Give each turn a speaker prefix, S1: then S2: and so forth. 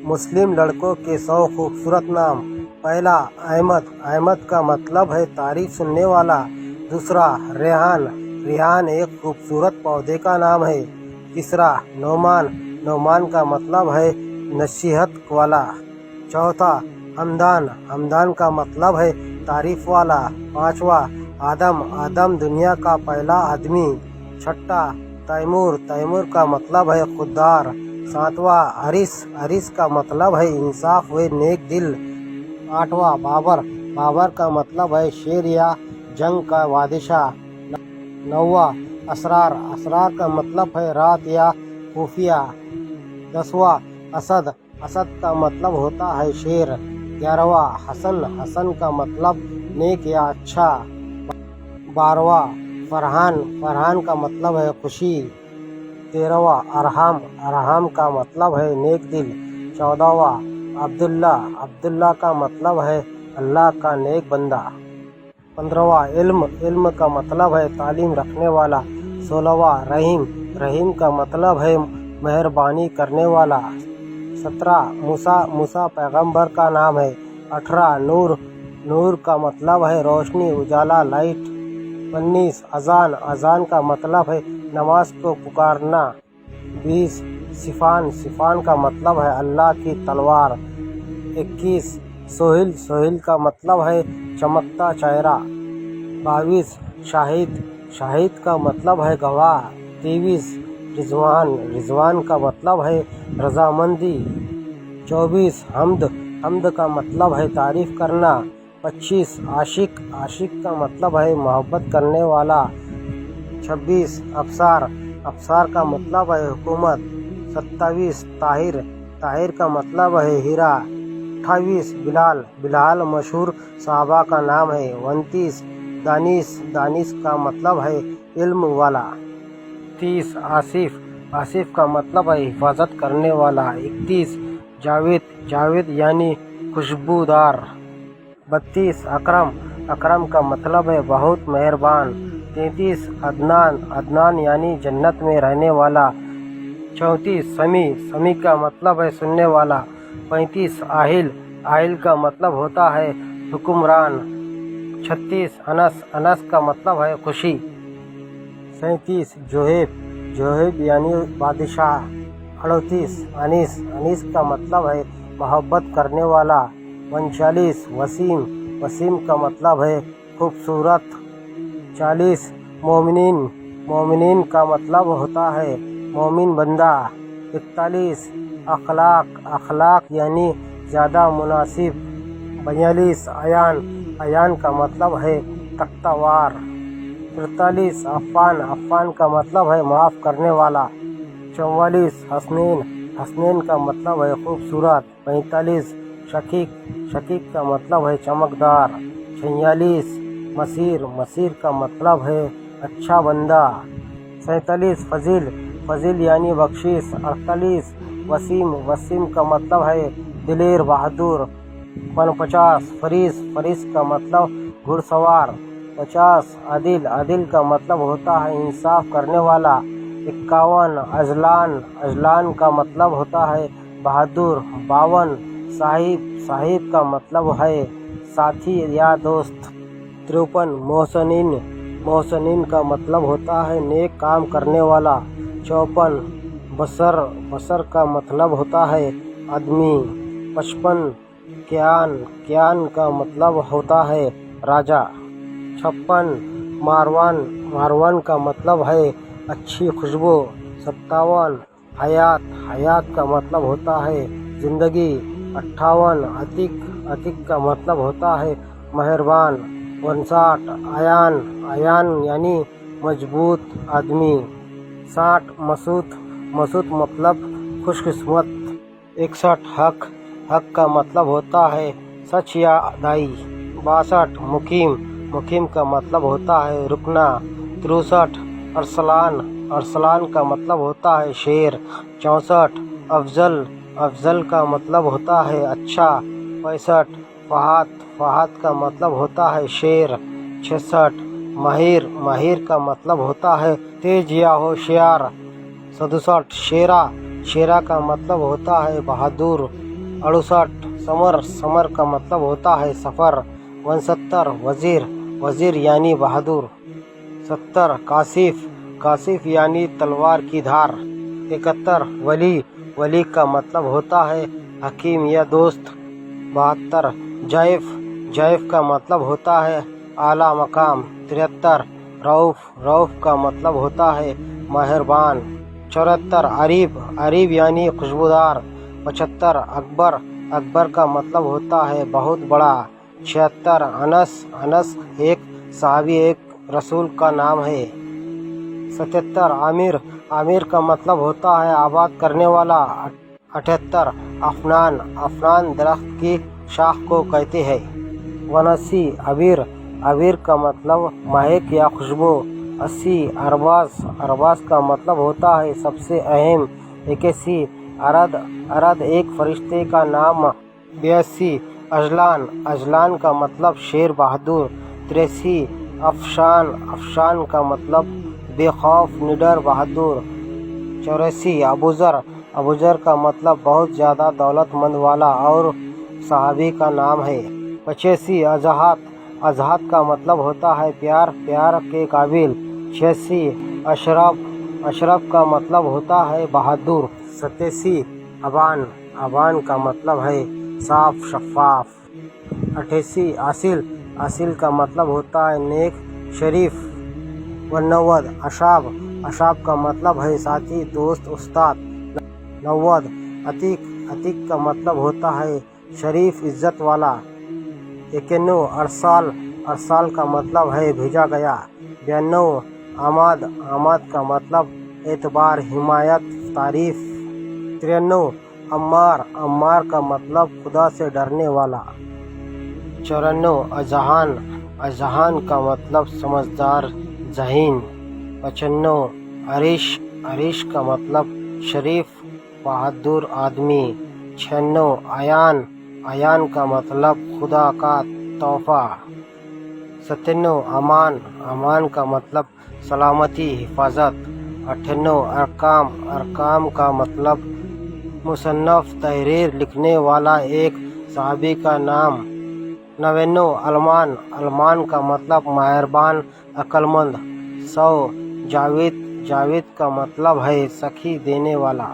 S1: मुस्लिम लड़कों के 100 खूबसूरत नाम। पहला अहमद, अहमद का मतलब है तारीफ सुनने वाला। दूसरा रेहान, रेहान एक खूबसूरत पौधे का नाम है। तीसरा नोमान, नोमान का मतलब है नसीहत वाला। चौथा हमदान, हमदान का मतलब है तारीफ वाला। पांचवा आदम, आदम दुनिया का पहला आदमी। छठा तैमूर, तैमूर का मतलब है खुददार। सातवां हरीस, हरीस का मतलब है इंसाफ व नेक दिल। आठवां बाबर, बाबर का मतलब है शेर या जंग का बादशाह। नौवां असरार, असरार का मतलब है रात या खुफिया। 10वां असद, असद का मतलब होता है शेर। 11वां हसन, हसन का मतलब नेक या अच्छा। 12वां फरहान, फरहान का मतलब है खुशी। 13वां अरहम, अरहम का मतलब है नेक दिल। 14वां अब्दुल्ला, अब्दुल्ला का मतलब है अल्लाह का नेक बंदा। 15वां इल्म, इल्म का मतलब है तालीम रखने वाला। 16वां रहीम, रहीम का मतलब है मेहरबानी करने वाला। 17 मूसा, मूसा पैगंबर का नाम है। 18 नूर, नूर का मतलब है रोशनी उजाला लाइट। 19 अजान, अजान का मतलब है नमाज को पुकारना। 20 सिफान, सिफान का मतलब है अल्लाह की तलवार। 21 सोहिल, सोहिल का मतलब है चमकता चेहरा। 22 शाहिद, शाहिद का मतलब है गवाह। 23 रिजवान, रिजवान का मतलब है रजामंदी। 24 हम्द, हम्द का मतलब है तारीफ करना। 25 आशिक, आशिक का मतलब है मोहब्बत करने वाला। 26 अफसार, अफसार का मतलब है हुकूमत। 27 ताहिर, ताहिर का मतलब है हीरा। 28 बिलाल, बिलाल मशहूर सहाबा का नाम है। 29 दानिश, दानिश का मतलब है इल्म वाला। 30 आसिफ, आसिफ का मतलब है हिफाजत करने वाला। 31 जावेद, जावेद यानी खुशबूदार। 32 अकरम, अकरम का मतलब है बहुत मेहरबान। 33 अदनान, अदनान यानी जन्नत में रहने वाला। 34 समी, समी का मतलब है सुनने वाला। 35 आहिल, आहिल का मतलब होता है हुक्मरान। 36 अनस, अनस का मतलब है खुशी। 37 जोहेब, जोहेब यानी बादशाह। 38 अनीस, अनीस का मतलब है मोहब्बत करने वाला। 39 वसीम, वसीम का मतलब है खूबसूरत। 40 मोमिनीन, मोमिनीन का मतलब होता है मोमिन बंदा। 41 अखलाक, अखलाक यानी ज़्यादा मुनासिब। 42 अयान, अयान का मतलब है तख्तावार। 43 अफ़ान, अफ़ान का मतलब है माफ़ करने वाला। 44 हसनैन, हसनैन का मतलब है खूबसूरत। 45 शकीक, शकीक का मतलब है चमकदार। 46 मसीर, मसीर का मतलब है अच्छा बंदा। 47 फजील, फजील यानी बख्शिश। 48 वसीम, वसीम का मतलब है दिलेर बहादुर। 49 फरीस, फरीस का मतलब घुड़सवार। 50 आदिल, आदिल का मतलब होता है इंसाफ करने वाला। 51 अजलान, अजलान का मतलब होता है बहादुर। 52 साहिब, साहिब का मतलब है साथी या दोस्त। 53 मोहसनीन, मोहसनीन का मतलब होता है नेक काम करने वाला। 54 बसर, बसर का मतलब होता है आदमी। 55 क्यान, क्यान का मतलब होता है राजा। 56 मारवान, मारवान का मतलब है अच्छी खुशबू। 57 हयात, हयात का मतलब होता है ज़िंदगी। 58 अतिक, अतिक का मतलब होता है मेहरबान। 59 अयान, अयान यानी मजबूत आदमी। 60 मसूद, मसूद मतलब खुशकिस्मत। 61 हक, हक का मतलब होता है सच या अदाई। 62 मुकीम, मुकीम का मतलब होता है रुकना। 63 अरसलान, अरसलान का मतलब होता है शेर। 64 अफजल, अफजल का मतलब होता है अच्छा। 65 फहाद, फहाद का मतलब होता है शेर। 66 माहिर, माहिर का मतलब होता है तेज या होशियार। 67 शेरा, शेरा का मतलब होता है बहादुर। 68 समर, समर का मतलब होता है सफ़र। 69 वज़ीर, वज़ीर यानी बहादुर। 70 कासिफ, कासिफ यानी तलवार की धार। 71 वली, वली का मतलब होता है हकीम या दोस्त। 72 जैफ, जैफ का मतलब होता है आला मकाम। 73 रऊफ़, रऊफ़ का मतलब होता है मेहरबान। 74 अरीब, अरीब यानी खुशबूदार। 75 अकबर, अकबर का मतलब होता है बहुत बड़ा। 76 अनस, अनस एक सहाबी एक रसूल का नाम है। 77 आमिर, आमिर का मतलब होता है आबाद करने वाला। 78 अफनान, अफनान दरख्त की शाख को कहते हैं। 79 अबीर, अबीर का मतलब महक या खुशबू। 80 अरबाज, अरबाज का मतलब होता है सबसे अहम। 81 अरद, अरद एक फरिश्ते का नाम। 82 अजलान, अजलान का मतलब शेर बहादुर। 83 अफशान, अफशान का मतलब बेखौफ निडर बहादुर। 84 अबूज़र, अबूज़र का मतलब बहुत ज़्यादा दौलतमंद वाला और सहाबी का नाम है। 85 अजहात, अजहात का मतलब होता है प्यार, प्यार के काबिल। 86 अशरफ, अशरफ का मतलब होता है बहादुर। 87 अबान, अबान का मतलब है साफ शफाफ। 88 आसिल, आसिल का मतलब होता है नेक शरीफ। 89 अशाब, अशाब का मतलब है साथी दोस्त उस्ताद। 90 अतीक, अतीक का मतलब होता है शरीफ इज्जत वाला। 91 अरसाल, अरसाल का मतलब है भेजा गया। 92 आमाद, आमाद का मतलब एतबार हिमायत तारीफ। 93 अम्मार, अम्मार का मतलब खुदा से डरने वाला। 94 अजहान, अजहान का मतलब समझदार ज़हीन। 95 अरिश, अरिश का मतलब शरीफ बहादुर आदमी। 96 अयान, अयान का मतलब खुदा का तोहफा। 97 अमान, अमान का मतलब सलामती हिफाजत। 98 अरकाम, अरकाम का मतलब मुसन्नफ़ तहरीर लिखने वाला एक सहाबी का नाम। 99 अलमान, अलमान का मतलब मेहरबान अक्लमंद। 100 जावेद, जावेद का मतलब है सखी देने वाला।